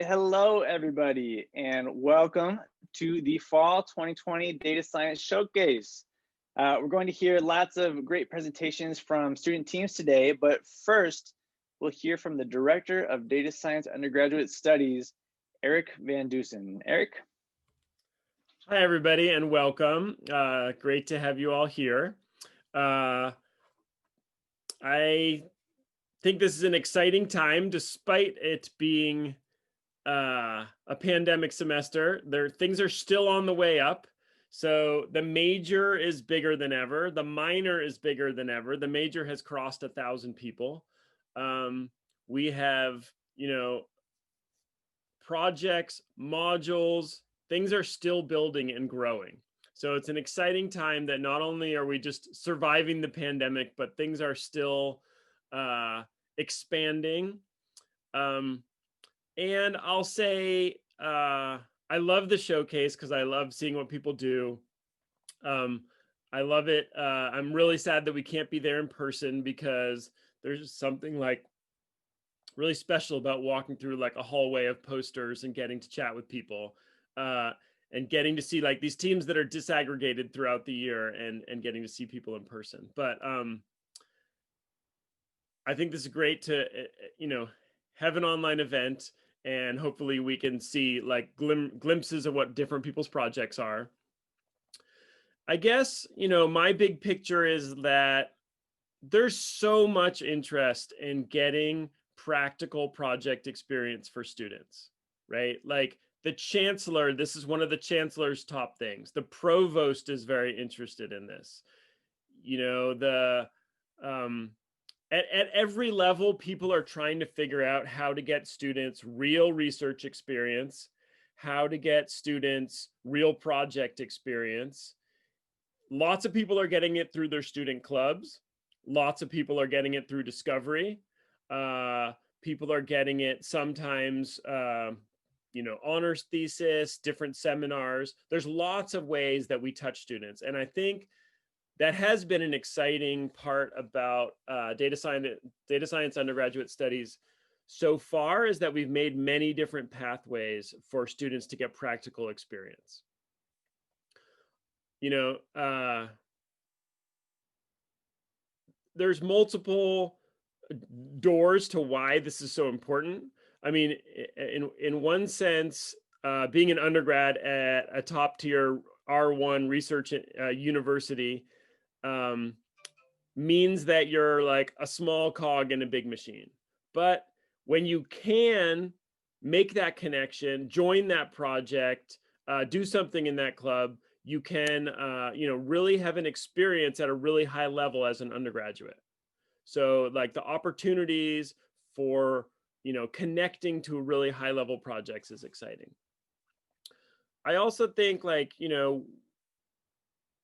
Hello, everybody, and welcome to the Fall 2020 Data Science Showcase. We're going to hear lots of great presentations from student teams today, but first, we'll hear from the Director of Data Science Undergraduate Studies, Eric Van Dusen. Eric? Hi, everybody, and welcome. Great to have you all here. I think this is an exciting time, despite it being a pandemic semester. Things are still on the way up. So the major is bigger than ever. The minor is bigger than ever. The major has crossed 1,000 people. We have, projects, modules, things are still building and growing. So it's an exciting time that not only are we just surviving the pandemic, but things are still expanding. And I'll say, I love the showcase because I love seeing what people do. I love it. I'm really sad that we can't be there in person because there's something like really special about walking through like a hallway of posters and getting to chat with people and getting to see like these teams that are disaggregated throughout the year and getting to see people in person. But I think this is great to, have an online event, and hopefully we can see like glimpses of what different people's projects are. I guess, my big picture is that there's so much interest in getting practical project experience for students, right? Like the chancellor, this is one of the chancellor's top things. The provost is very interested in this. At every level, people are trying to figure out how to get students real research experience, how to get students real project experience. Lots of people are getting it through their student clubs. Lots of people are getting it through discovery. People are getting it sometimes, honors thesis, different seminars. There's lots of ways that we touch students. And I think that has been an exciting part about data science undergraduate studies so far, is that we've made many different pathways for students to get practical experience. There's multiple doors to why this is so important. I mean, in one sense, being an undergrad at a top tier R1 research university means that you're like a small cog in a big machine. But when you can make that connection, join that project, do something in that club, you can, really have an experience at a really high level as an undergraduate. So like the opportunities for, connecting to really high level projects is exciting. I also think like,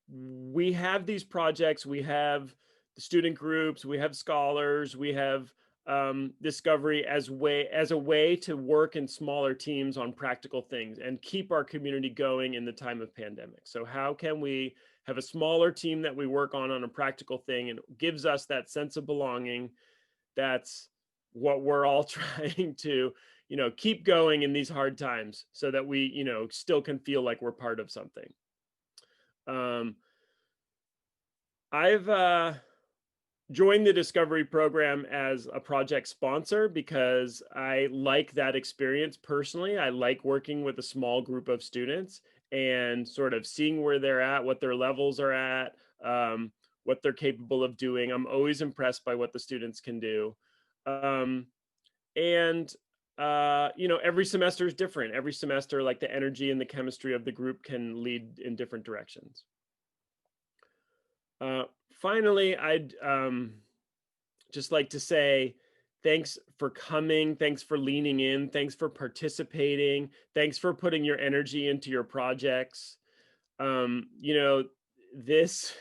we have these projects, we have the student groups, we have scholars, we have discovery as a way to work in smaller teams on practical things and keep our community going in the time of pandemic. So how can we have a smaller team that we work on a practical thing, and it gives us that sense of belonging? That's what we're all trying to, keep going in these hard times so that we, still can feel like we're part of something. I've joined the Discovery program as a project sponsor because I like that experience personally. I like working with a small group of students and sort of seeing where they're at, what their levels are at, what they're capable of doing. I'm always impressed by what the students can do. Every semester is different. Every semester, like the energy and the chemistry of the group can lead in different directions. Finally, I'd just like to say thanks for coming. Thanks for leaning in. Thanks for participating. Thanks for putting your energy into your projects. This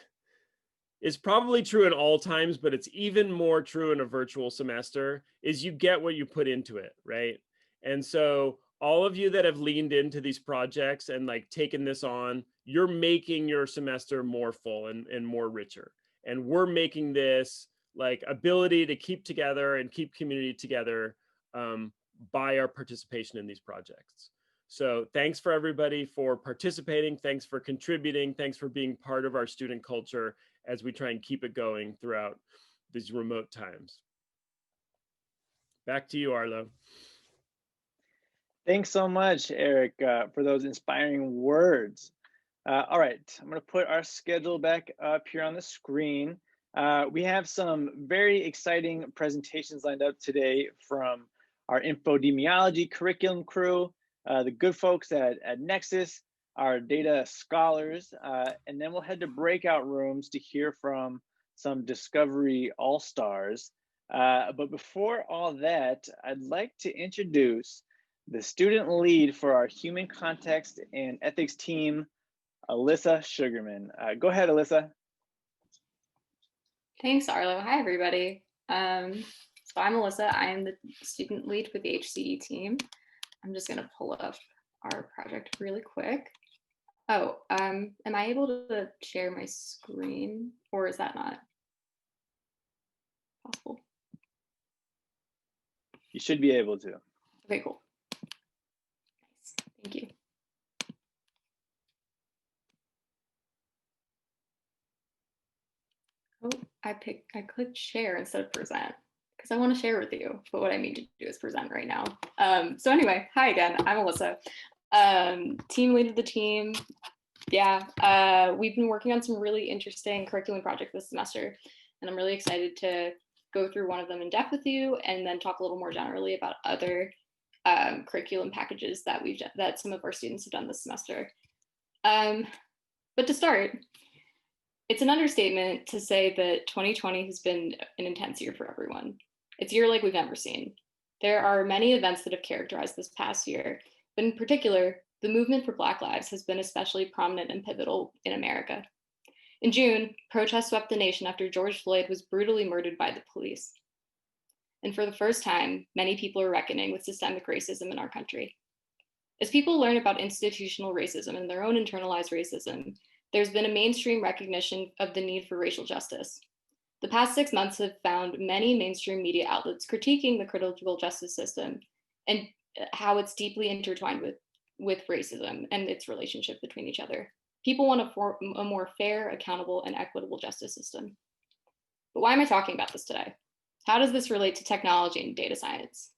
is probably true in all times, but it's even more true in a virtual semester, is you get what you put into it, right? And so all of you that have leaned into these projects and like taken this on, you're making your semester more full and more richer. And we're making this like ability to keep together and keep community together by our participation in these projects. So thanks for everybody for participating. Thanks for contributing. Thanks for being part of our student culture as we try and keep it going throughout these remote times. Back to you, Arlo. Thanks so much, Eric, for those inspiring words. All right, I'm going to put our schedule back up here on the screen. We have some very exciting presentations lined up today from our infodemiology curriculum crew, the good folks at Nexus, our data scholars, and then we'll head to breakout rooms to hear from some Discovery All-Stars. But before all that, I'd like to introduce the student lead for our human context and ethics team, Alyssa Sugarman. Go ahead, Alyssa. Thanks, Arlo. Hi, everybody. So I'm Alyssa. I am the student lead for the HCE team. I'm just going to pull up our project really quick. Oh, am I able to share my screen, or is that not possible? You should be able to. Okay, cool. Nice. Thank you. Oh, I clicked share instead of present because I want to share with you, but what I need to do is present right now. So anyway, hi again, I'm Alyssa, team lead of the team. Yeah, we've been working on some really interesting curriculum projects this semester, and I'm really excited to go through one of them in depth with you, and then talk a little more generally about other curriculum packages that some of our students have done this semester. But to start, it's an understatement to say that 2020 has been an intense year for everyone. It's a year like we've never seen. There are many events that have characterized this past year, but in particular, the movement for Black lives has been especially prominent and pivotal in America. In June, protests swept the nation after George Floyd was brutally murdered by the police. And for the first time, many people are reckoning with systemic racism in our country. As people learn about institutional racism and their own internalized racism, there's been a mainstream recognition of the need for racial justice. The past 6 months have found many mainstream media outlets critiquing the criminal justice system and how it's deeply intertwined with racism and its relationship between each other. People want a more fair, accountable, and equitable justice system. But why am I talking about this today? How does this relate to technology and data science?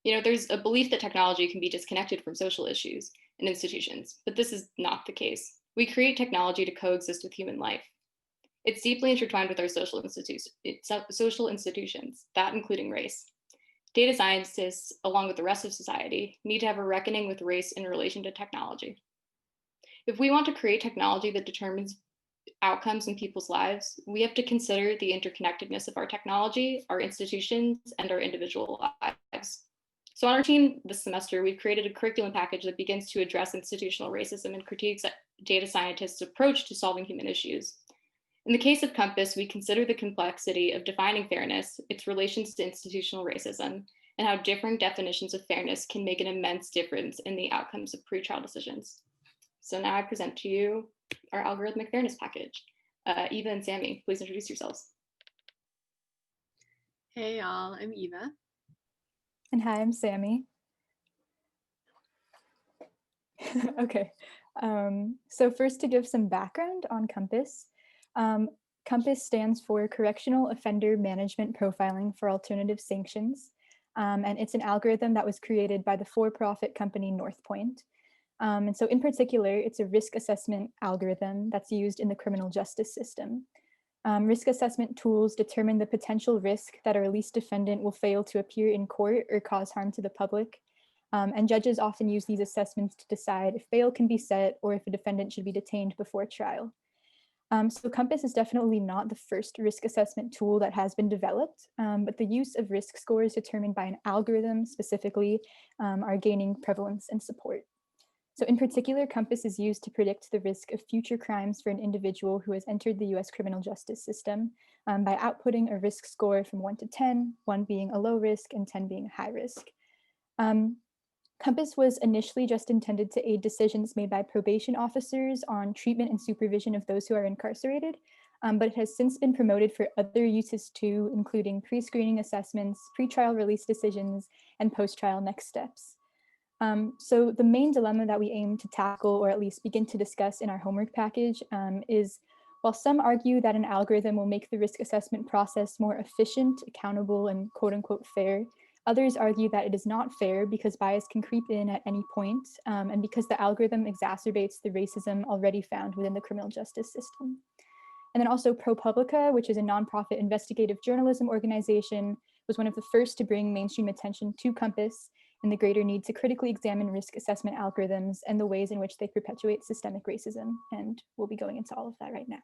You know, there's a belief that technology can be disconnected from social issues and institutions, but this is not the case. We create technology to coexist with human life. It's deeply intertwined with our social institutions, that including race. Data scientists, along with the rest of society, need to have a reckoning with race in relation to technology. If we want to create technology that determines outcomes in people's lives, we have to consider the interconnectedness of our technology, our institutions, and our individual lives. So on our team this semester, we've created a curriculum package that begins to address institutional racism and critiques data scientists' approach to solving human issues. In the case of Compass, we consider the complexity of defining fairness, its relations to institutional racism, and how different definitions of fairness can make an immense difference in the outcomes of pretrial decisions. So now I present to you our algorithmic fairness package. Eva and Sammy, please introduce yourselves. Hey y'all, I'm Eva. And hi, I'm Sammy. Okay, so first to give some background on Compass. Compass stands for Correctional Offender Management Profiling for Alternative Sanctions, and it's an algorithm that was created by the for-profit company Northpoint. And so in particular, it's a risk assessment algorithm that's used in the criminal justice system. Risk assessment tools determine the potential risk that a released defendant will fail to appear in court or cause harm to the public. And judges often use these assessments to decide if bail can be set or if a defendant should be detained before trial. So Compass is definitely not the first risk assessment tool that has been developed, but the use of risk scores determined by an algorithm specifically are gaining prevalence and support. So in particular, Compass is used to predict the risk of future crimes for an individual who has entered the US criminal justice system by outputting a risk score from 1 to 10, 1 being a low risk and 10 being a high risk. Compass was initially just intended to aid decisions made by probation officers on treatment and supervision of those who are incarcerated, but it has since been promoted for other uses too, including pre-screening assessments, pretrial release decisions, and post-trial next steps. So the main dilemma that we aim to tackle, or at least begin to discuss in our homework package, is while some argue that an algorithm will make the risk assessment process more efficient, accountable, and quote unquote fair, others argue that it is not fair because bias can creep in at any point, and because the algorithm exacerbates the racism already found within the criminal justice system. And then also ProPublica, which is a nonprofit investigative journalism organization, was one of the first to bring mainstream attention to Compass and the greater need to critically examine risk assessment algorithms and the ways in which they perpetuate systemic racism. And we'll be going into all of that right now.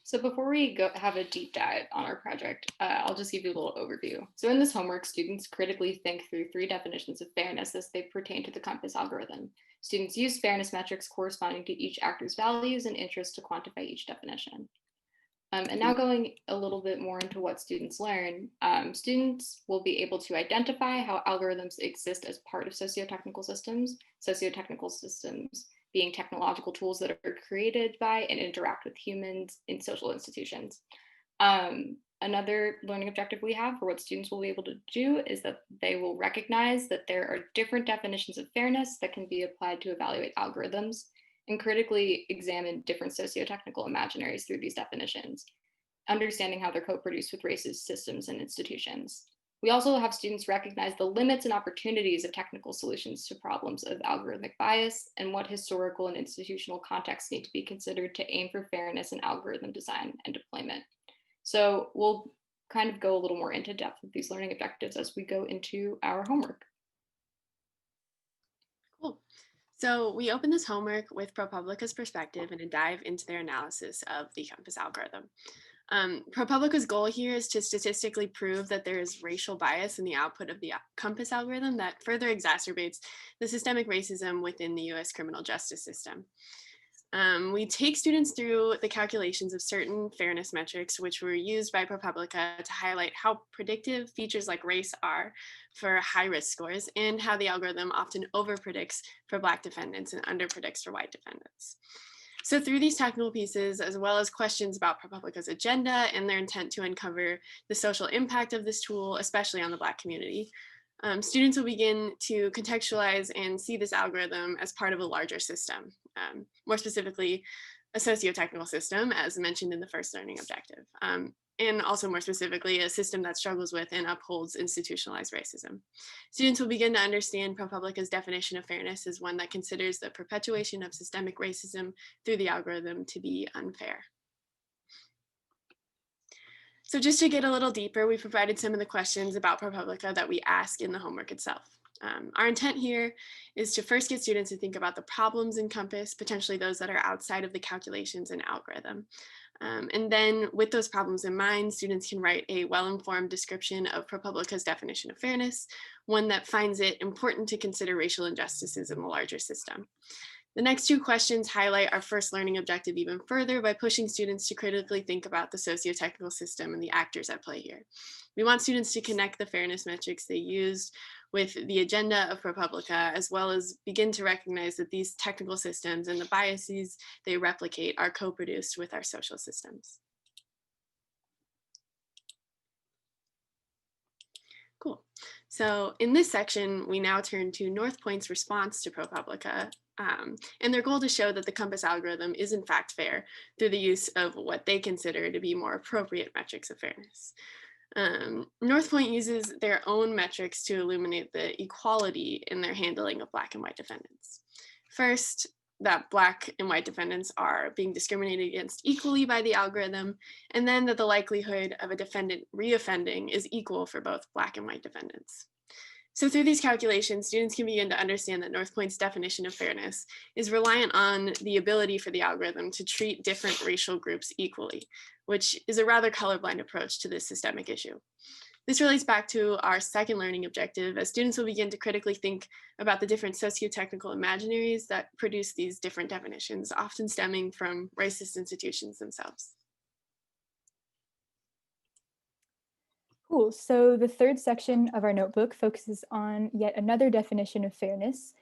So before we go have a deep dive on our project, I'll just give you a little overview. So in this homework, students critically think through 3 definitions of fairness as they pertain to the Compass algorithm. Students use fairness metrics corresponding to each actor's values and interests to quantify each definition. And now going a little bit more into what students learn, students will be able to identify how algorithms exist as part of socio-technical systems being technological tools that are created by and interact with humans in social institutions. Another learning objective we have for what students will be able to do is that they will recognize that there are different definitions of fairness that can be applied to evaluate algorithms and critically examine different socio-technical imaginaries through these definitions, understanding how they're co-produced with racist systems and institutions. We also have students recognize the limits and opportunities of technical solutions to problems of algorithmic bias and what historical and institutional contexts need to be considered to aim for fairness in algorithm design and deployment. So we'll kind of go a little more into depth with these learning objectives as we go into our homework. Cool. So we open this homework with ProPublica's perspective and a dive into their analysis of the Compass algorithm. ProPublica's goal here is to statistically prove that there is racial bias in the output of the Compass algorithm that further exacerbates the systemic racism within the US criminal justice system. We take students through the calculations of certain fairness metrics, which were used by ProPublica to highlight how predictive features like race are for high-risk scores and how the algorithm often overpredicts for Black defendants and underpredicts for white defendants. So through these technical pieces, as well as questions about ProPublica's agenda and their intent to uncover the social impact of this tool, especially on the Black community, students will begin to contextualize and see this algorithm as part of a larger system, more specifically, a socio-technical system, as mentioned in the first learning objective, and also more specifically, a system that struggles with and upholds institutionalized racism. Students will begin to understand ProPublica's definition of fairness as one that considers the perpetuation of systemic racism through the algorithm to be unfair. So just to get a little deeper, we provided some of the questions about ProPublica that we ask in the homework itself. Our intent here is to first get students to think about the problems in Compass, potentially those that are outside of the calculations and algorithm. And then with those problems in mind, students can write a well-informed description of ProPublica's definition of fairness, one that finds it important to consider racial injustices in the larger system. The next 2 questions highlight our first learning objective even further by pushing students to critically think about the socio-technical system and the actors at play here. We want students to connect the fairness metrics they used with the agenda of ProPublica, as well as begin to recognize that these technical systems and the biases they replicate are co-produced with our social systems. Cool. So in this section, we now turn to North Point's response to ProPublica and their goal to show that the Compass algorithm is in fact fair through the use of what they consider to be more appropriate metrics of fairness. North Point uses their own metrics to illuminate the equality in their handling of Black and white defendants. First, that Black and white defendants are being discriminated against equally by the algorithm, and then that the likelihood of a defendant reoffending is equal for both Black and white defendants. So through these calculations, students can begin to understand that North Point's definition of fairness is reliant on the ability for the algorithm to treat different racial groups equally, which is a rather colorblind approach to this systemic issue. This relates back to our second learning objective, as students will begin to critically think about the different socio-technical imaginaries that produce these different definitions, often stemming from racist institutions themselves. Cool. So the third section of our notebook focuses on yet another definition of fairness.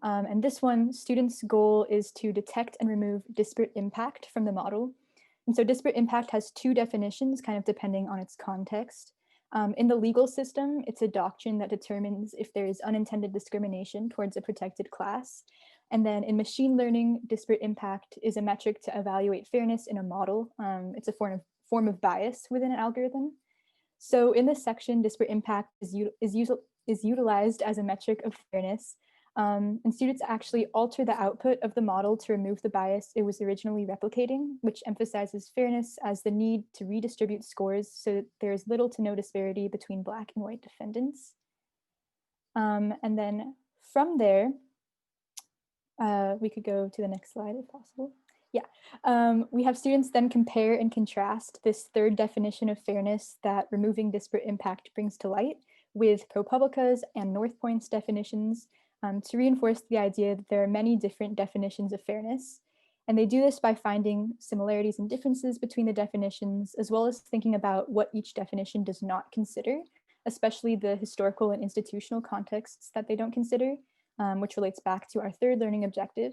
And this one, students' goal is to detect and remove disparate impact from the model. And so disparate impact has two definitions, kind of depending on its context. In the legal system, it's a doctrine that determines if there is unintended discrimination towards a protected class. And then in machine learning, disparate impact is a metric to evaluate fairness in a model. It's a form of bias within an algorithm. So in this section, disparate impact is utilized as a metric of fairness. And students actually alter the output of the model to remove the bias it was originally replicating, which emphasizes fairness as the need to redistribute scores so that there is little to no disparity between Black and white defendants. And then from there, we could go to the next slide if possible. Yeah, we have students then compare and contrast this third definition of fairness that removing disparate impact brings to light with ProPublica's and North Point's definitions to reinforce the idea that there are many different definitions of fairness. And they do this by finding similarities and differences between the definitions, as well as thinking about what each definition does not consider, especially the historical and institutional contexts that they don't consider, which relates back to our third learning objective.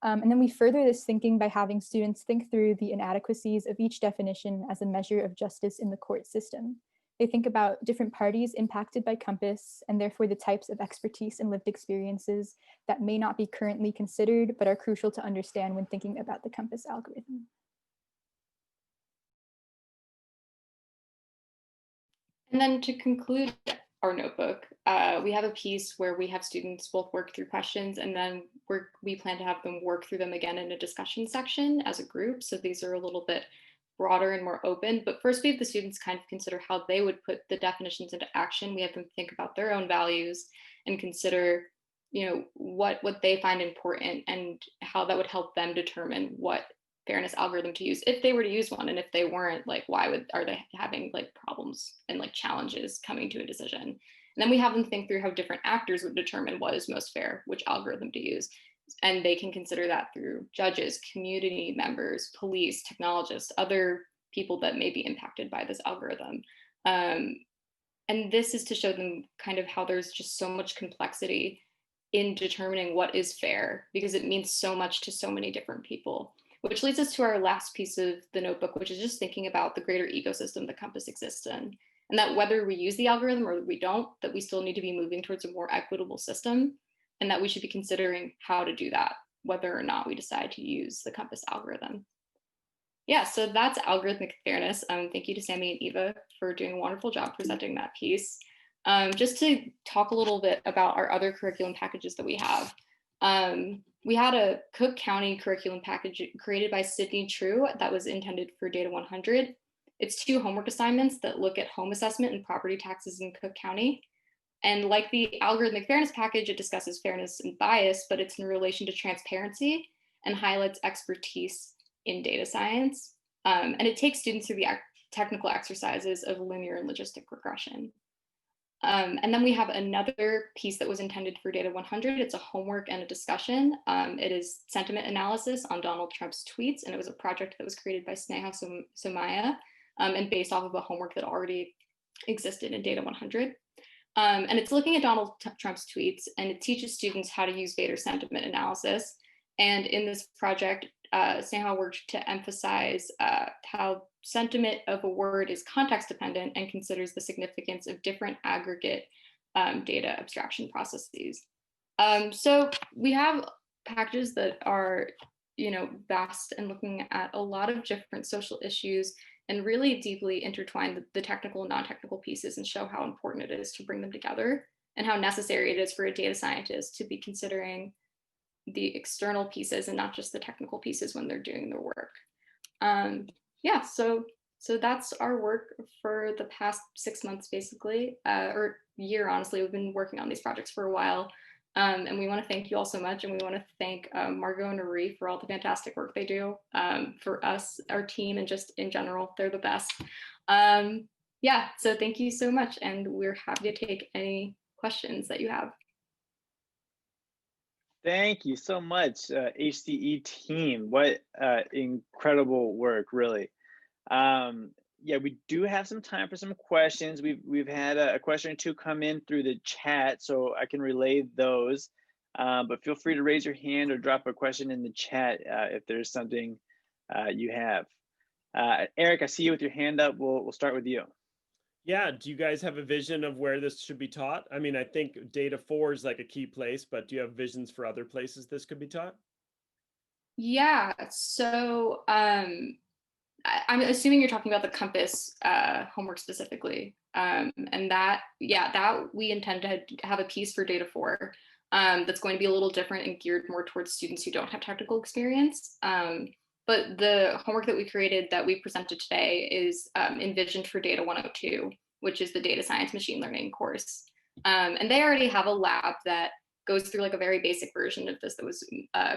And then we further this thinking by having students think through the inadequacies of each definition as a measure of justice in the court system. They think about different parties impacted by Compass and therefore the types of expertise and lived experiences that may not be currently considered, but are crucial to understand when thinking about the Compass algorithm. And then to conclude our notebook, we have a piece where we have students both work through questions and then we plan to have them work through them again in a discussion section as a group. So these are a little bit broader and more open, but first we have the students kind of consider how they would put the definitions into action. We have them think about their own values and consider, you know, what they find important and how that would help them determine what fairness algorithm to use if they were to use one, and if they weren't, like are they having like problems and like challenges coming to a decision. And then we have them think through how different actors would determine what is most fair, which algorithm to use. And they can consider that through judges, community members, police, technologists, other people that may be impacted by this algorithm. And this is to show them kind of how there's just so much complexity in determining what is fair, because it means so much to so many different people. Which leads us to our last piece of the notebook, which is just thinking about the greater ecosystem that Compass exists in. And that whether we use the algorithm or we don't, that we still need to be moving towards a more equitable system, and that we should be considering how to do that, whether or not we decide to use the Compass algorithm. Yeah, so that's algorithmic fairness. Thank you to Sammy and Eva for doing a wonderful job presenting that piece. Just to talk a little bit about our other curriculum packages that we have. We had a Cook County curriculum package created by Sydney True that was intended for Data 100. It's 2 homework assignments that look at home assessment and property taxes in Cook County. And like the algorithmic fairness package, it discusses fairness and bias, but it's in relation to transparency and highlights expertise in data science. And it takes students through the technical exercises of linear and logistic regression. And then we have another piece that was intended for Data 100. It's a homework and a discussion. It is sentiment analysis on Donald Trump's tweets, and it was a project that was created by Sneha Somaya and based off of a homework that already existed in Data 100. And it's looking at Donald Trump's tweets, and it teaches students how to use Vader sentiment analysis. And in this project, Sneha worked to emphasize how sentiment of a word is context dependent and considers the significance of different aggregate data abstraction processes. So we have packages that are, you know, vast and looking at a lot of different social issues and really deeply intertwine the technical and non-technical pieces and show how important it is to bring them together and how necessary it is for a data scientist to be considering the external pieces and not just the technical pieces when they're doing their work. Yeah, so that's our work for the past 6 months, basically, or year, honestly. We've been working on these projects for a while. And we want to thank you all so much. And we want to thank Margot and Ari for all the fantastic work they do for us, our team, and just in general, they're the best. Yeah, so thank you so much. And we're happy to take any questions that you have. Thank you so much, HCE team. What incredible work, really. Yeah, we do have some time for some questions. We've had a question or two come in through the chat, so I can relay those. But feel free to raise your hand or drop a question in the chat if there's something you have. Eric, I see you with your hand up. We'll start with you. Yeah, do you guys have a vision of where this should be taught? I mean, I think data 4 is like a key place, but do you have visions for other places this could be taught? Yeah, so I'm assuming you're talking about the Compass homework specifically. And that, yeah, that we intend to have a piece for data 4 that's going to be a little different and geared more towards students who don't have technical experience. But the homework that we created that we presented today is envisioned for Data 102, which is the data science machine learning course. And they already have a lab that goes through like a very basic version of this that was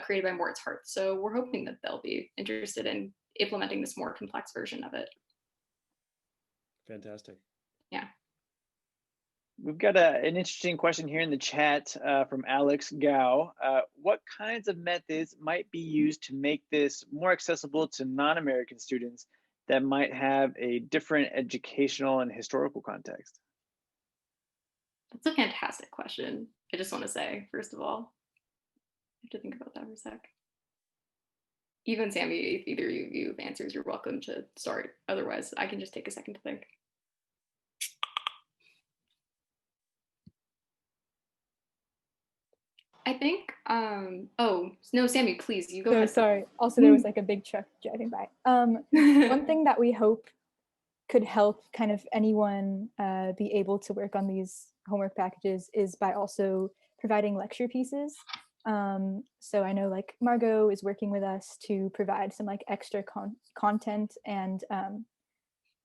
created by Moritz Hart. So we're hoping that they'll be interested in implementing this more complex version of it. Fantastic. Yeah. We've got an interesting question here in the chat from Alex Gao. What kinds of methods might be used to make this more accessible to non-American students that might have a different educational and historical context? That's a fantastic question. I just want to say, first of all, I have to think about that for a sec. Even Sammy, if either of you have answers, you're welcome to start. Otherwise, I can just take a second to think. I think, oh, no, Sammy, please, you go ahead. Sorry. Also, there was like a big truck driving by. One thing that we hope could help kind of anyone be able to work on these homework packages is by also providing lecture pieces. So I know like Margot is working with us to provide some like extra content and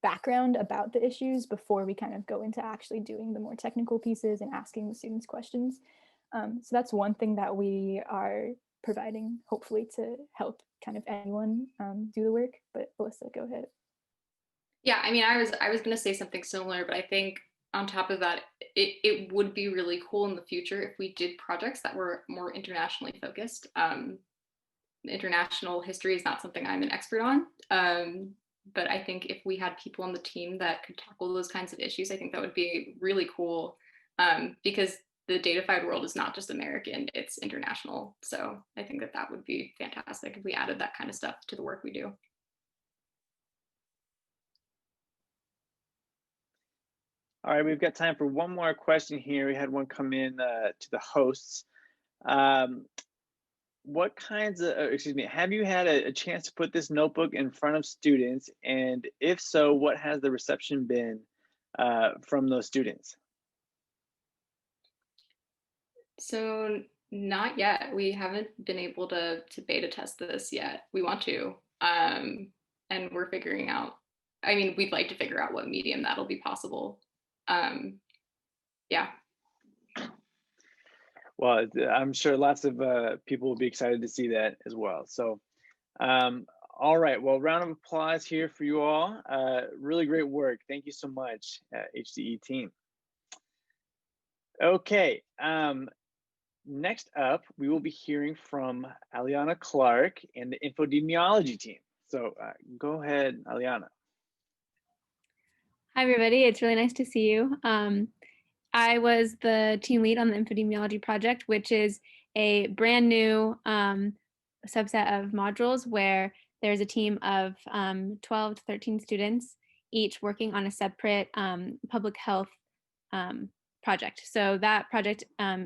background about the issues before we kind of go into actually doing the more technical pieces and asking the students questions. So that's one thing that we are providing, hopefully, to help kind of anyone do the work. But Alyssa, go ahead. Yeah, I mean, I was going to say something similar, but I think on top of that, it would be really cool in the future if we did projects that were more internationally focused. International history is not something I'm an expert on, but I think if we had people on the team that could tackle those kinds of issues, I think that would be really cool, because the datafied world is not just American, it's international. So I think that would be fantastic if we added that kind of stuff to the work we do. All right, we've got time for one more question here. We had one come in to the hosts. What kinds of, have you had a chance to put this notebook in front of students? And if so, what has the reception been from those students? So not yet. We haven't been able to beta test this yet. We want to, and we're figuring out, I mean, we'd like to figure out what medium that'll be possible. Yeah. Well, I'm sure lots of people will be excited to see that as well. So, all right, well, round of applause here for you all. Really great work. Thank you so much, HDE team. Okay, next up, we will be hearing from Aliana Clark and the infodemiology team. So go ahead, Aliana. Hi, everybody. It's really nice to see you. I was the team lead on the infodemiology project, which is a brand new subset of modules where there's a team of 12 to 13 students, each working on a separate public health project. So that project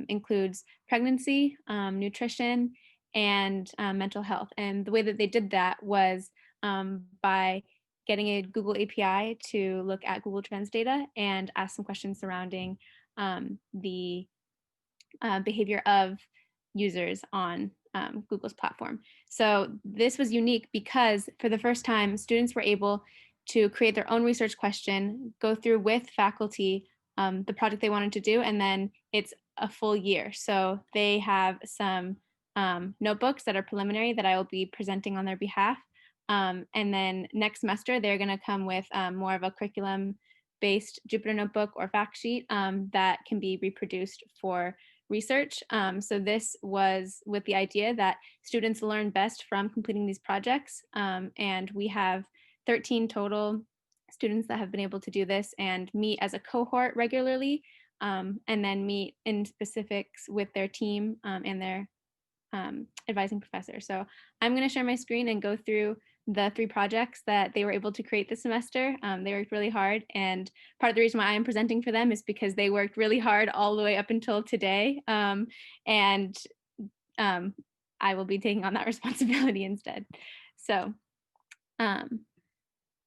includes pregnancy, nutrition, and mental health. And the way that they did that was by getting a Google API to look at Google Trends data and ask some questions surrounding the behavior of users on Google's platform. So this was unique because for the first time, students were able to create their own research question, go through with faculty the project they wanted to do, and then it's a full year. So they have some notebooks that are preliminary that I will be presenting on their behalf. And then next semester, they're going to come with more of a curriculum-based Jupyter Notebook or fact sheet that can be reproduced for research. So this was with the idea that students learn best from completing these projects. And we have 13 total students that have been able to do this and meet as a cohort regularly, and then meet in specifics with their team and their advising professor. So I'm going to share my screen and go through the 3 projects that they were able to create this semester. They worked really hard, and part of the reason why I'm presenting for them is because they worked really hard all the way up until today, and I will be taking on that responsibility instead. So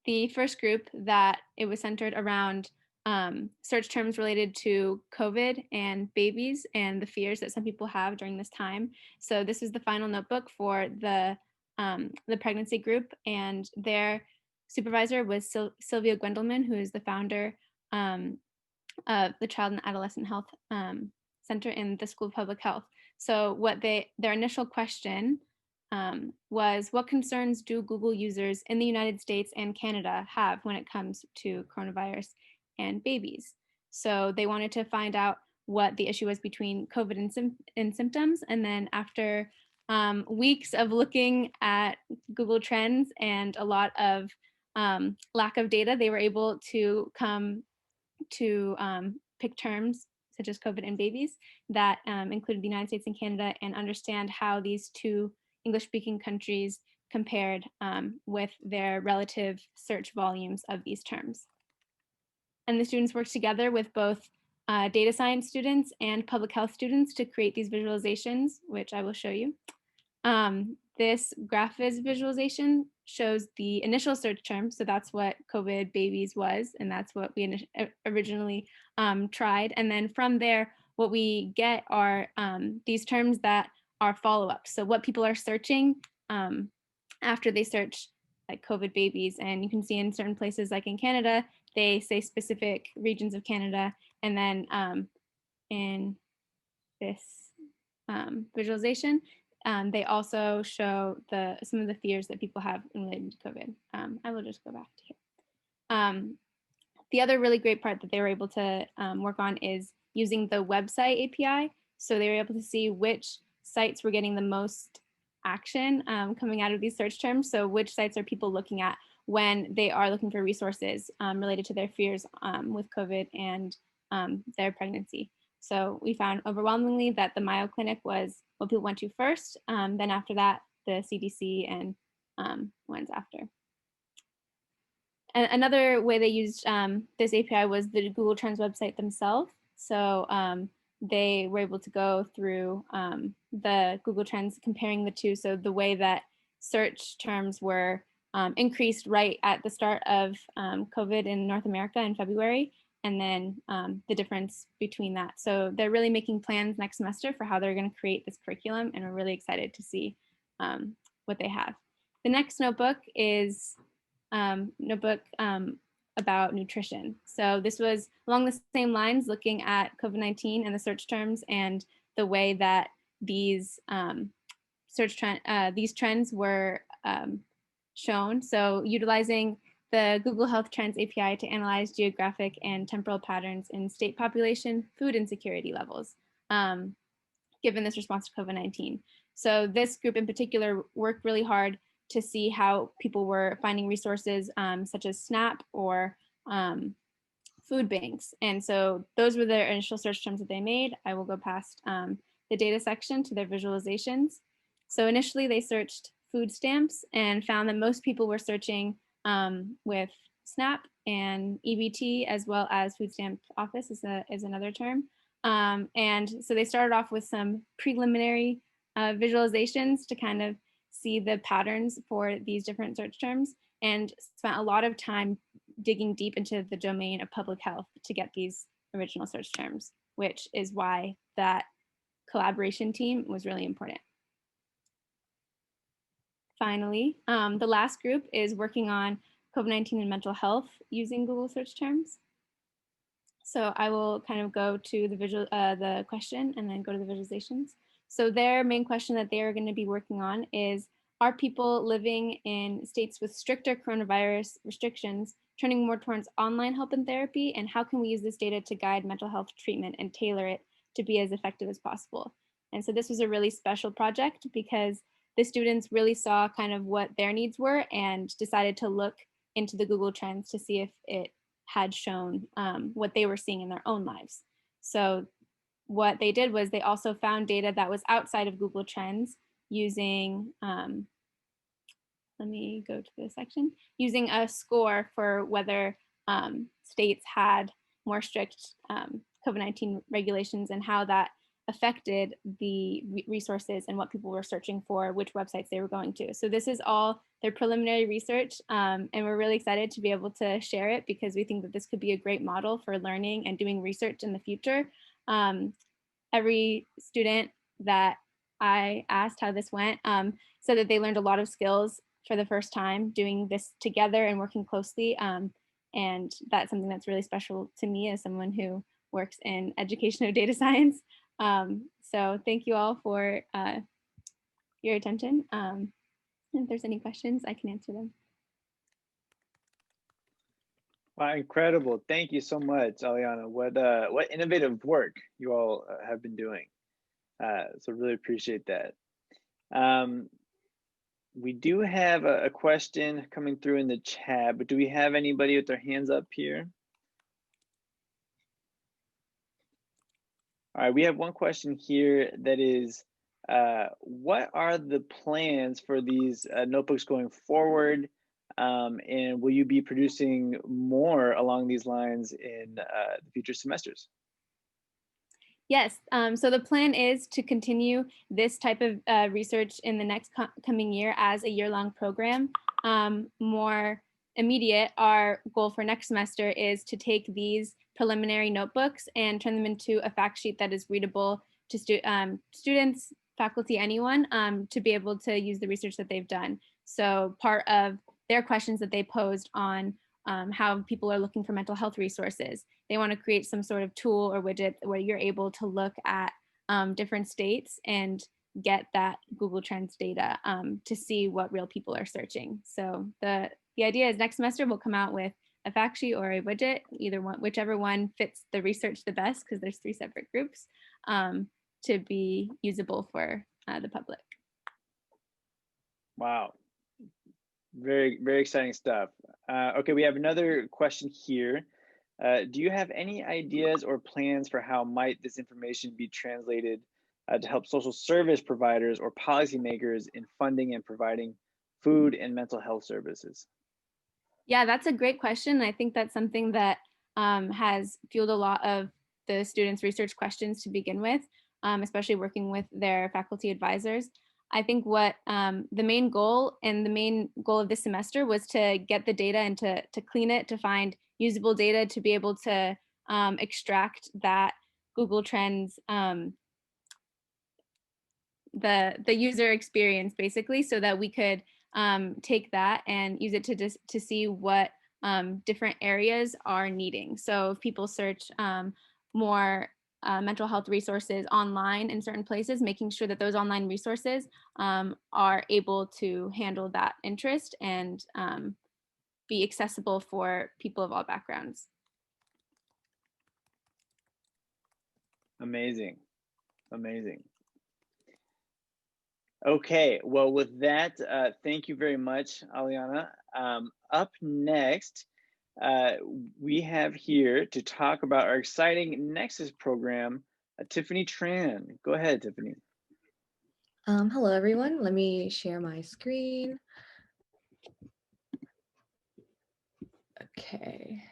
the first group that it was centered around search terms related to COVID and babies and the fears that some people have during this time. So this is the final notebook for the pregnancy group, and their supervisor was Sylvia Gwendelman, who is the founder of the Child and Adolescent Health Center in the School of Public Health. So their initial question was, what concerns do Google users in the United States and Canada have when it comes to coronavirus and babies? So they wanted to find out what the issue was between COVID and symptoms. And then after weeks of looking at Google Trends and a lot of lack of data, they were able to come to pick terms such as COVID and babies that included the United States and Canada, and understand how these two English-speaking countries compared with their relative search volumes of these terms. And the students worked together with both data science students and public health students to create these visualizations, which I will show you. This GraphViz visualization shows the initial search term. So that's what COVID babies was, and that's what we originally tried. And then from there, what we get are these terms that are follow-ups. So what people are searching after they search like COVID babies. And you can see in certain places, like in Canada, they say specific regions of Canada. And then in this visualization, they also show some of the fears that people have related to COVID. I will just go back to here. The other really great part that they were able to work on is using the website API. So they were able to see which sites were getting the most action coming out of these search terms. So which sites are people looking at when they are looking for resources related to their fears with COVID and their pregnancy. So we found overwhelmingly that the Mayo Clinic was what people went to first. Then after that, the CDC and ones after. And another way they used this API was the Google Trends website themselves. So they were able to go through the Google Trends, comparing the two. So the way that search terms were increased right at the start of COVID in North America in February, and then the difference between that. So they're really making plans next semester for how they're going to create this curriculum, and we're really excited to see what they have. The next notebook is notebook about nutrition. So this was along the same lines, looking at COVID-19 and the search terms and the way that these these trends were shown. So utilizing the Google Health Trends API to analyze geographic and temporal patterns in state population food insecurity levels, given this response to COVID-19. So this group in particular worked really hard to see how people were finding resources such as SNAP or food banks. And so those were their initial search terms that they made. I will go past the data section to their visualizations. So initially they searched food stamps and found that most people were searching with SNAP and EBT, as well as food stamp office is another term. And so they started off with some preliminary visualizations to kind of see the patterns for these different search terms, and spent a lot of time digging deep into the domain of public health to get these original search terms, which is why that collaboration team was really important. Finally, the last group is working on COVID-19 and mental health using Google search terms. So I will kind of go to the question and then go to the visualizations. So their main question that they are going to be working on is, are people living in states with stricter coronavirus restrictions turning more towards online help and therapy? And how can we use this data to guide mental health treatment and tailor it to be as effective as possible? And so this was a really special project because the students really saw kind of what their needs were and decided to look into the Google Trends to see if it had shown what they were seeing in their own lives. So what they did was they also found data that was outside of Google Trends using let me go to the section, using a score for whether states had more strict COVID-19 regulations and how that affected the resources and what people were searching for, which websites they were going to. So this is all their preliminary research, and we're really excited to be able to share it because we think that this could be a great model for learning and doing research in the future. Every student that I asked how this went said that they learned a lot of skills for the first time doing this together and working closely. And that's something that's really special to me as someone who works in education of data science. So thank you all for your attention. If there's any questions, I can answer them. Wow, incredible. Thank you so much, Aliana. What innovative work you all have been doing. So really appreciate that. We do have a question coming through in the chat, but do we have anybody with their hands up here? All right, we have one question here that is, what are the plans for these notebooks going forward? And will you be producing more along these lines in the future semesters? Yes, so the plan is to continue this type of research in the next coming year as a year-long program. More immediate, our goal for next semester is to take these preliminary notebooks and turn them into a fact sheet that is readable to students, faculty, anyone, to be able to use the research that they've done. So part of their questions that they posed on how people are looking for mental health resources, they want to create some sort of tool or widget where you're able to look at different states and get that Google Trends data to see what real people are searching. So the idea is next semester we'll come out with a fact sheet or a widget, either one, whichever one fits the research the best, because there's 3 separate groups, to be usable for the public. Wow. Very, very exciting stuff. Okay, we have another question here. Do you have any ideas or plans for how might this information be translated to help social service providers or policymakers in funding and providing food and mental health services? Yeah, that's a great question. I think that's something that has fueled a lot of the students' research questions to begin with, especially working with their faculty advisors. I think what the main goal of this semester was to get the data and to clean it, to find usable data, to be able to extract that Google Trends, the user experience basically, so that we could take that and use it to see what different areas are needing. So if people search more mental health resources online in certain places, making sure that those online resources are able to handle that interest and be accessible for people of all backgrounds. Amazing, amazing. Okay, well, with that, thank you very much, Aliana. Up next, we have here to talk about our exciting Nexus program, Tiffany Tran. Go ahead, Tiffany. Hello, everyone. Let me share my screen. Okay.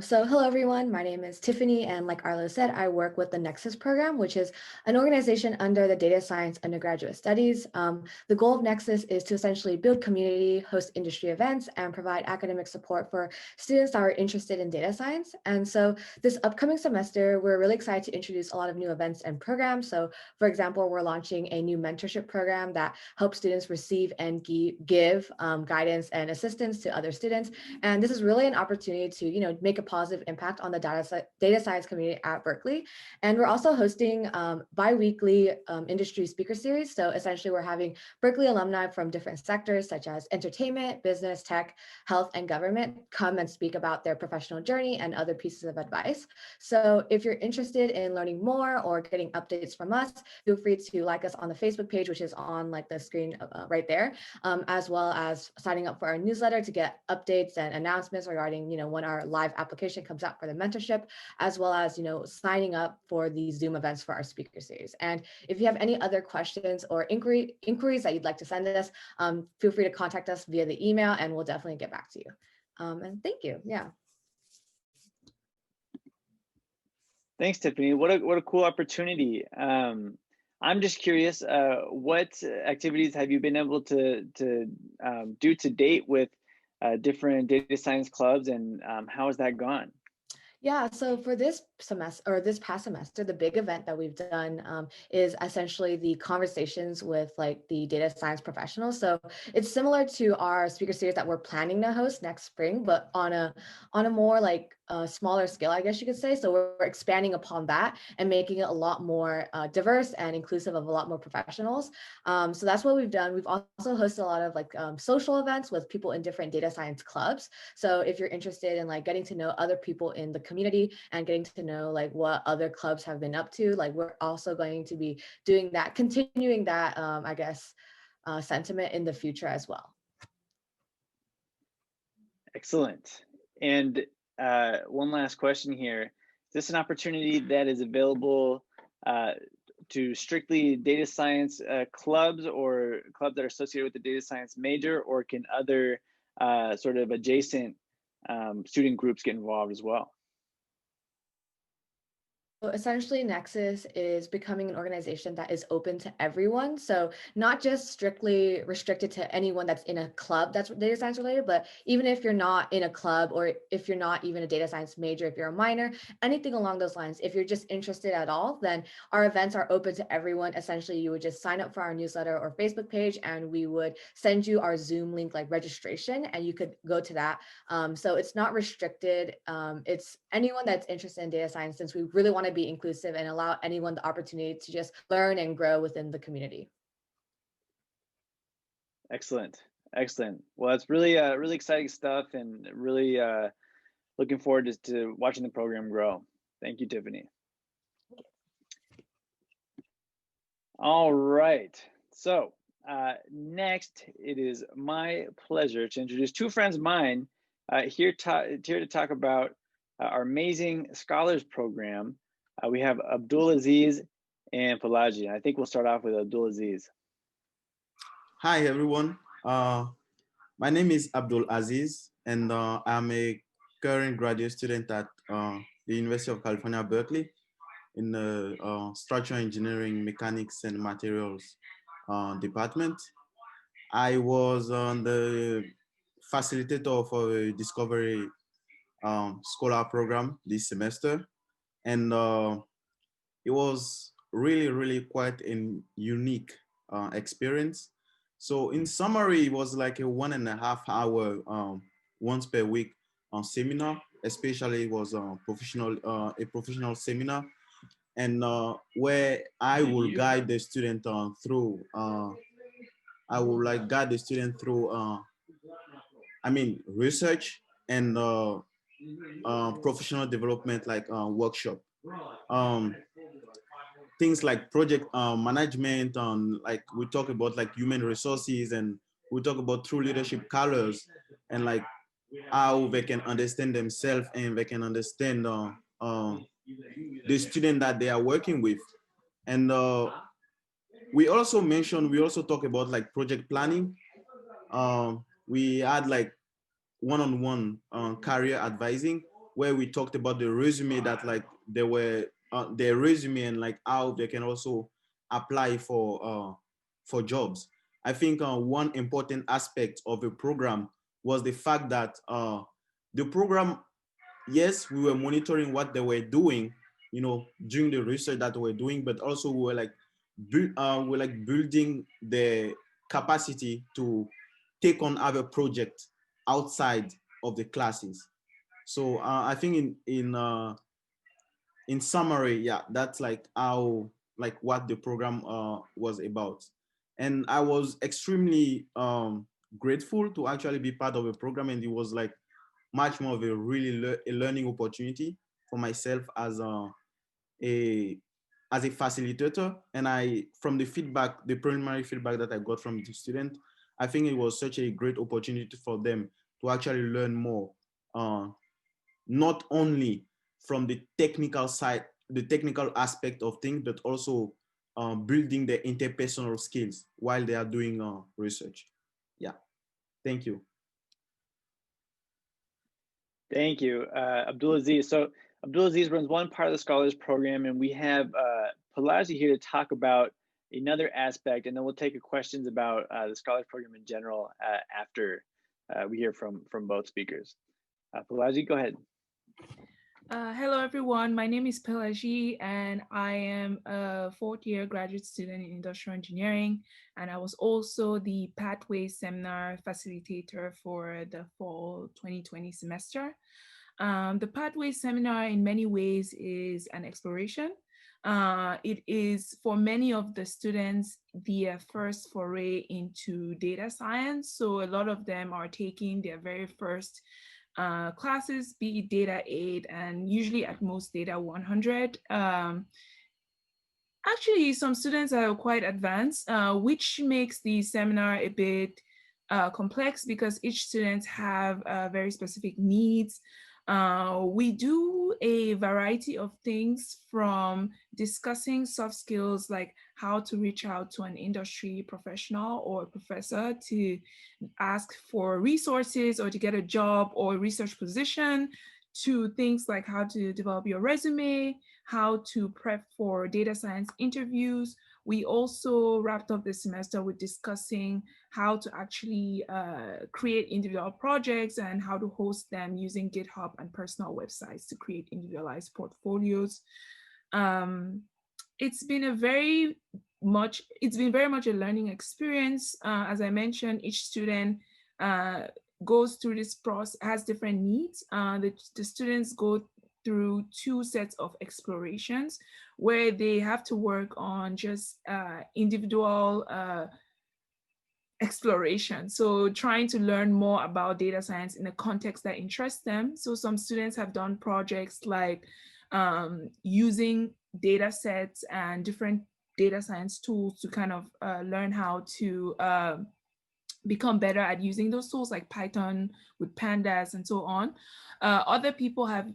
So hello, everyone. My name is Tiffany, and like Arlo said, I work with the Nexus program, which is an organization under the Data Science Undergraduate Studies. The goal of Nexus is to essentially build community, host industry events, and provide academic support for students that are interested in data science. And so this upcoming semester, we're really excited to introduce a lot of new events and programs. So for example, we're launching a new mentorship program that helps students receive and give guidance and assistance to other students. And this is really an opportunity to, make a positive impact on the data science community at Berkeley. And we're also hosting bi-weekly industry speaker series. So essentially we're having Berkeley alumni from different sectors such as entertainment, business, tech, health, and government come and speak about their professional journey and other pieces of advice. So if you're interested in learning more or getting updates from us, feel free to like us on the Facebook page, which is on like the screen right there, as well as signing up for our newsletter to get updates and announcements regarding, when our live live application comes out for the mentorship, as well as, signing up for these Zoom events for our speaker series. And if you have any other questions or inquiries that you'd like to send us, feel free to contact us via the email and we'll definitely get back to you. And thank you. Yeah. Thanks, Tiffany. What a cool opportunity. I'm just curious, what activities have you been able to do to date with different data science clubs, and how has that gone? Yeah, so for this semester or this past semester, the big event that we've done is essentially the conversations with like the data science professionals. So it's similar to our speaker series that we're planning to host next spring, but on a more like smaller scale, I guess you could say. So we're expanding upon that and making it a lot more diverse and inclusive of a lot more professionals. So that's what we've done. We've also hosted a lot of like social events with people in different data science clubs. So if you're interested in like getting to know other people in the community and getting to know like what other clubs have been up to, like we're also going to be doing that, continuing that, I guess, sentiment in the future as well. Excellent. And one last question here. Is this an opportunity that is available to strictly data science clubs or clubs that are associated with the data science major, or can other sort of adjacent student groups get involved as well? So essentially, Nexus is becoming an organization that is open to everyone. So not just strictly restricted to anyone that's in a club that's data science related, but even if you're not in a club, or if you're not even a data science major, if you're a minor, anything along those lines, if you're just interested at all, then our events are open to everyone. Essentially, you would just sign up for our newsletter or Facebook page, and we would send you our Zoom link, like registration, and you could go to that. So it's not restricted. It's anyone that's interested in data science, since we really want to be inclusive and allow anyone the opportunity to just learn and grow within the community. Excellent. Excellent. Well, it's really, really exciting stuff, and really looking forward to watching the program grow. Thank you, Tiffany. All right. So next, it is my pleasure to introduce two friends of mine here to talk about our amazing Scholars Program. We have Abdulaziz and Pelagia. I think we'll start off with Abdulaziz. Hi, everyone. My name is Abdul Aziz, and I'm a current graduate student at the University of California, Berkeley, in the Structural Engineering, Mechanics, and Materials department. I was on the facilitator for a Discovery Scholar program this semester, and it was really, really quite a unique experience. So in summary, it was like a 1.5 hour once per week seminar. Especially it was a professional seminar, and where I will guide the student through. I will like guide the student through. Research and professional development, like workshop. Things like project management, like we talk about like human resources, and we talk about true leadership colors, and like how they can understand themselves and they can understand the student that they are working with. And we also talk about like project planning. We had like one-on-one career advising, where we talked about the resume, that like there were their resume, and like how they can also apply for jobs. I think one important aspect of the program was the fact that the program, yes, we were monitoring what they were doing, during the research that we were doing, but also we were like building the capacity to take on other projects outside of the classes. So I think in summary, yeah, that's like how, like what the program was about. And I was extremely grateful to actually be part of a program, and it was like much more of a really a learning opportunity for myself as a facilitator. And from the preliminary feedback that I got from the student, I think it was such a great opportunity for them to actually learn more not only from the technical side, the technical aspect of things, but also building their interpersonal skills while they are doing research. Yeah, thank you. Thank you, Abdulaziz. So Abdulaziz runs one part of the Scholars Program, and we have Palazi here to talk about another aspect, and then we'll take questions about the Scholars Program in general after we hear from both speakers. Palazi, go ahead. Hello, everyone. My name is Pelagie, and I am a fourth-year graduate student in industrial engineering, and I was also the Pathway Seminar facilitator for the fall 2020 semester. The Pathway Seminar, in many ways, is an exploration. It is, for many of the students, their first foray into data science. So a lot of them are taking their very first classes, be it data 8 and usually at most data 100. Actually, some students are quite advanced, which makes the seminar a bit complex because each student have very specific needs. We do a variety of things, from discussing soft skills like how to reach out to an industry professional or professor to ask for resources or to get a job or research position, to things like how to develop your resume, how to prep for data science interviews. We also wrapped up the semester with discussing how to actually create individual projects and how to host them using GitHub and personal websites to create individualized portfolios. It's been very much a learning experience. As I mentioned, each student goes through this process, has different needs. The students go through 2 sets of explorations where they have to work on just individual exploration. So trying to learn more about data science in a context that interests them. So some students have done projects like using data sets and different data science tools to kind of learn how to become better at using those tools, like Python with pandas and so on. Other people have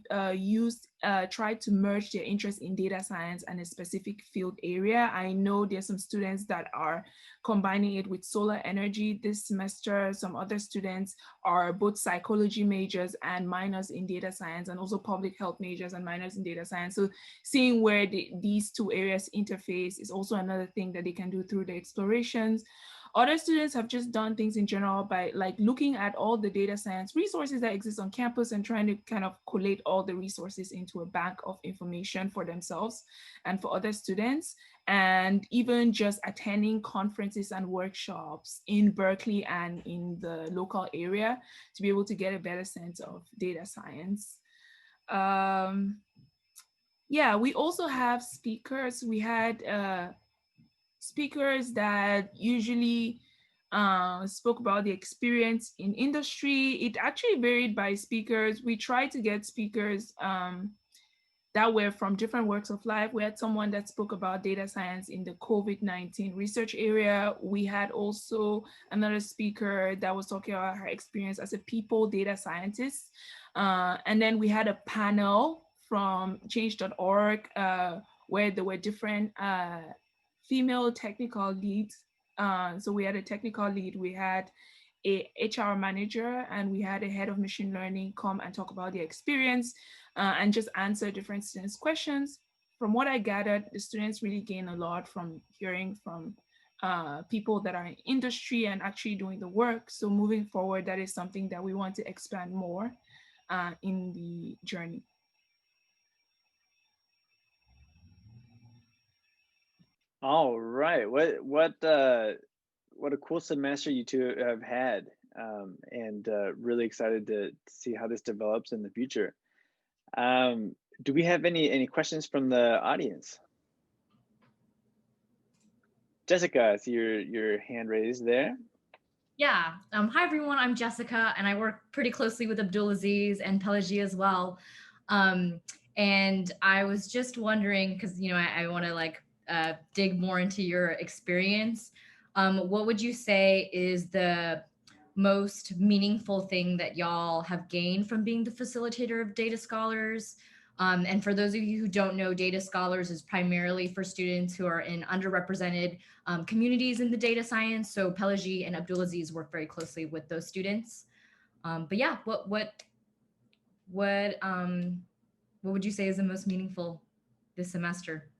tried to merge their interest in data science and a specific field area. I know there's some students that are combining it with solar energy this semester. Some other students are both psychology majors and minors in data science, and also public health majors and minors in data science. So seeing where these 2 areas interface is also another thing that they can do through the explorations. Other students have just done things in general by like looking at all the data science resources that exist on campus and trying to kind of collate all the resources into a bank of information for themselves and for other students, and even just attending conferences and workshops in Berkeley and in the local area to be able to get a better sense of data science. Yeah, we also have speakers. We had speakers that usually spoke about the experience in industry. It actually varied by speakers. We tried to get speakers that were from different walks of life. We had someone that spoke about data science in the COVID-19 research area. We had also another speaker that was talking about her experience as a people data scientist. And then we had a panel from change.org where there were different female technical leads. So we had a technical lead, we had a HR manager, and we had a head of machine learning come and talk about their experience and just answer different students' questions. From what I gathered, the students really gain a lot from hearing from people that are in industry and actually doing the work. So moving forward, that is something that we want to expand more in the journey. All right, what a cool semester you 2 have had, and really excited to see how this develops in the future. Do we have any questions from the audience? Jessica, I see your hand raised there. Yeah. Hi, everyone. I'm Jessica, and I work pretty closely with Abdulaziz and Pelagie as well. And I was just wondering, because, I want to dig more into your experience. What would you say is the most meaningful thing that y'all have gained from being the facilitator of Data Scholars? And for those of you who don't know, Data Scholars is primarily for students who are in underrepresented communities in the data science. So Pelagie and Abdulaziz work very closely with those students. But yeah, what would you say is the most meaningful this semester?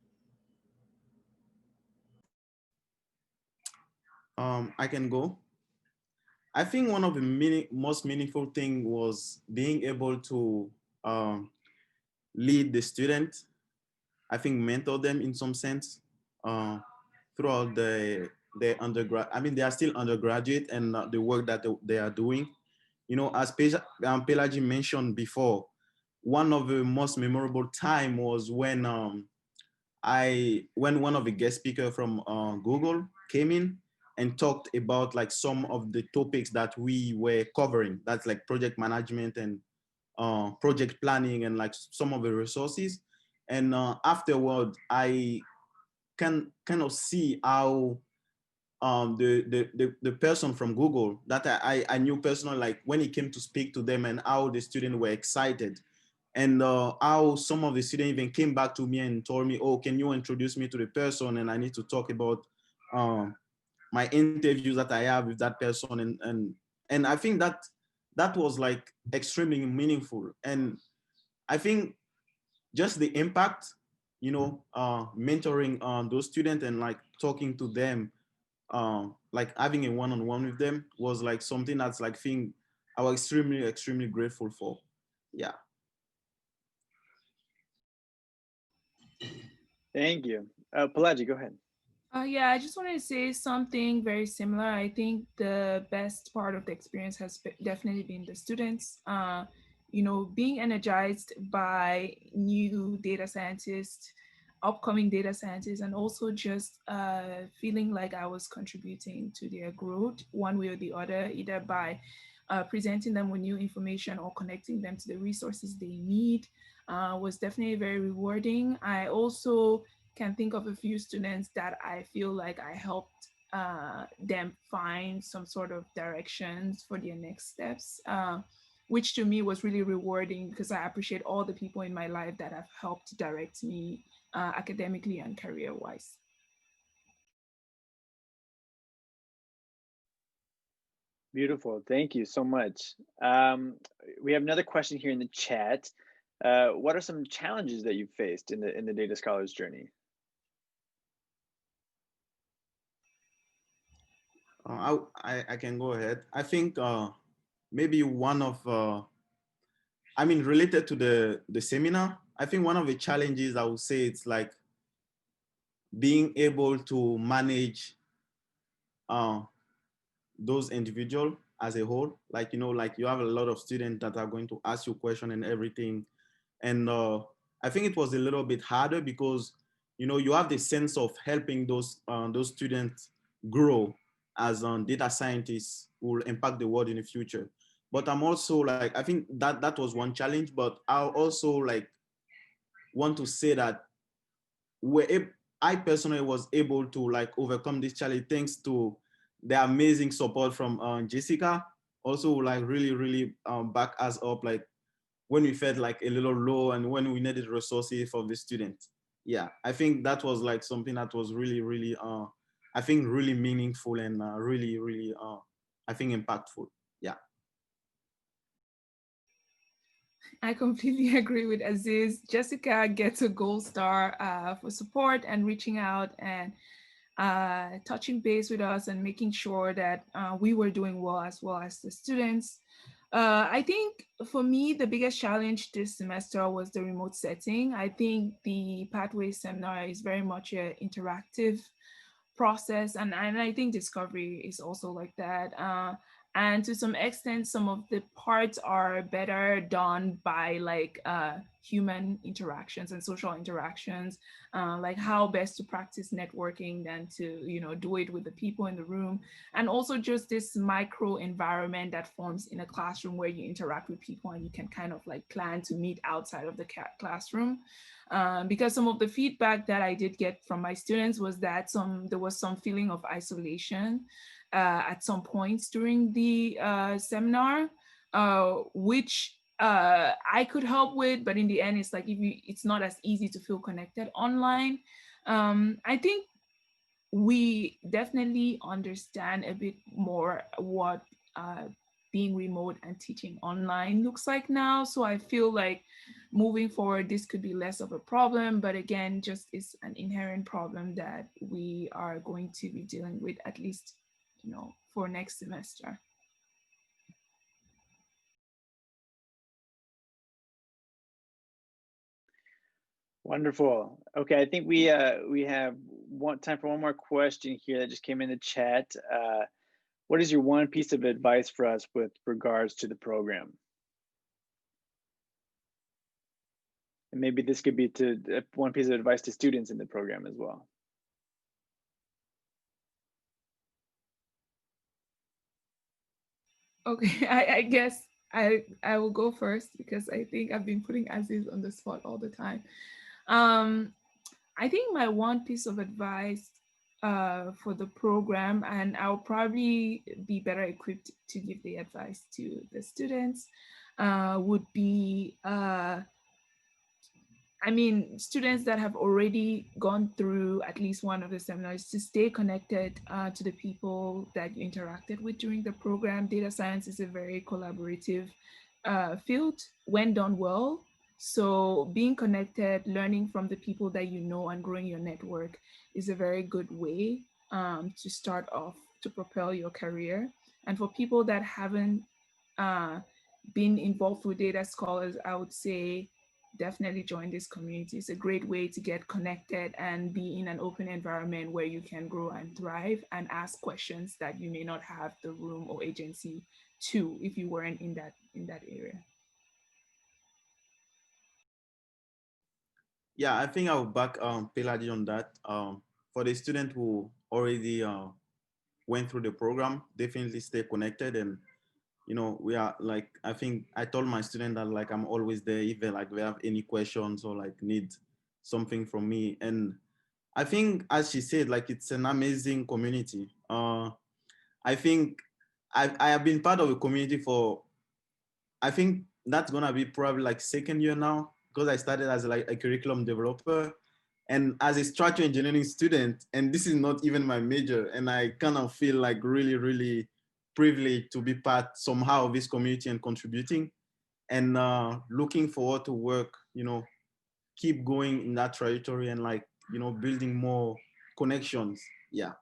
I can go. I think one of the most meaningful thing was being able to lead the student. I think mentor them in some sense throughout the undergrad. I mean, they are still undergraduate and the work that they are doing. You know, as Pelagie mentioned before, one of the most memorable time was when when one of the guest speakers from Google came in and talked about like some of the topics that we were covering. That's like project management and project planning and like some of the resources. And afterward, I can kind of see how the person from Google that I knew personally, like when he came to speak to them and how the students were excited and how some of the students even came back to me and told me, oh, can you introduce me to the person? And I need to talk about my interviews that I have with that person. And I think that that was like extremely meaningful. And I think just the impact, you know, mentoring those students and like talking to them, like having a one-on-one with them was like something that's like thing I was extremely grateful for. Yeah. Thank you. Pelagie, go ahead. Yeah, I just wanted to say something very similar. I think the best part of the experience has definitely been the students. You know, being energized by new data scientists, upcoming data scientists, and also just feeling like I was contributing to their growth one way or the other, either by presenting them with new information or connecting them to the resources they need, was definitely very rewarding. I also can think of a few students that I feel like I helped them find some sort of directions for their next steps, which to me was really rewarding because I appreciate all the people in my life that have helped direct me academically and career-wise. Beautiful. Thank you so much. We have another question here in the chat. What are some challenges that you've faced in the Data Scholars journey? I can go ahead. I think maybe one of, I mean, related to the seminar, I think one of the challenges I would say it's like being able to manage those individuals as a whole. Like, you know, like you have a lot of students that are going to ask you questions and everything. And I think it was a little bit harder because, you know, you have the sense of helping those students grow as data scientists who will impact the world in the future. But I'm also like, I think that was one challenge, but I also like want to say that I personally was able to like overcome this challenge thanks to the amazing support from Jessica. Also like really back us up like when we felt like a little low and when we needed resources for the students. Yeah, I think that was like something that was really I think really meaningful and really I think impactful. Yeah. I completely agree with Aziz. Jessica gets a gold star for support and reaching out and touching base with us and making sure that we were doing well as the students. I think for me, the biggest challenge this semester was the remote setting. I think the Pathway seminar is very much an interactive process, and I think discovery is also like that. And to some extent, some of the parts are better done by like human interactions and social interactions, like how best to practice networking than to, you know, do it with the people in the room. And also just this micro environment that forms in a classroom where you interact with people and you can kind of like plan to meet outside of the classroom. Because some of the feedback that I did get from my students was that there was some feeling of isolation. at some points during the seminar, which I could help with, but in the end, it's like it's not as easy to feel connected online. I think we definitely understand a bit more what being remote and teaching online looks like now. So I feel like moving forward, this could be less of a problem, but again, just is an inherent problem that we are going to be dealing with, at least, for next semester. Wonderful. Okay, I think we have time for one more question here that just came in the chat. What is your one piece of advice for us with regards to the program? And maybe this could be one piece of advice to students in the program as well. Okay, I guess I will go first because I think I've been putting Aziz on the spot all the time. I think my one piece of advice for the program, and I'll probably be better equipped to give the advice to the students, would be, students that have already gone through at least one of the seminars, to stay connected to the people that you interacted with during the program. Data science is a very collaborative field when done well. So being connected, learning from the people that you know, and growing your network is a very good way to start off, to propel your career. And for people that haven't been involved with data scholars, I would say definitely join this community. It's a great way to get connected and be in an open environment where you can grow and thrive and ask questions that you may not have the room or agency to if you weren't in that area. Yeah, I think I'll back Peladi on that. For the student who already went through the program, definitely stay connected. And we are like, I think I told my student that like I'm always there if they have any questions or like need something from me. And I think, as she said, like it's an amazing community. I think I have been part of a community for, I think that's gonna be probably like second year now, because I started as like a curriculum developer and as a structural engineering student, and this is not even my major. And I kind of feel like really, really privileged to be part somehow of this community and contributing, and looking forward to work, keep going in that trajectory and like, building more connections. Yeah.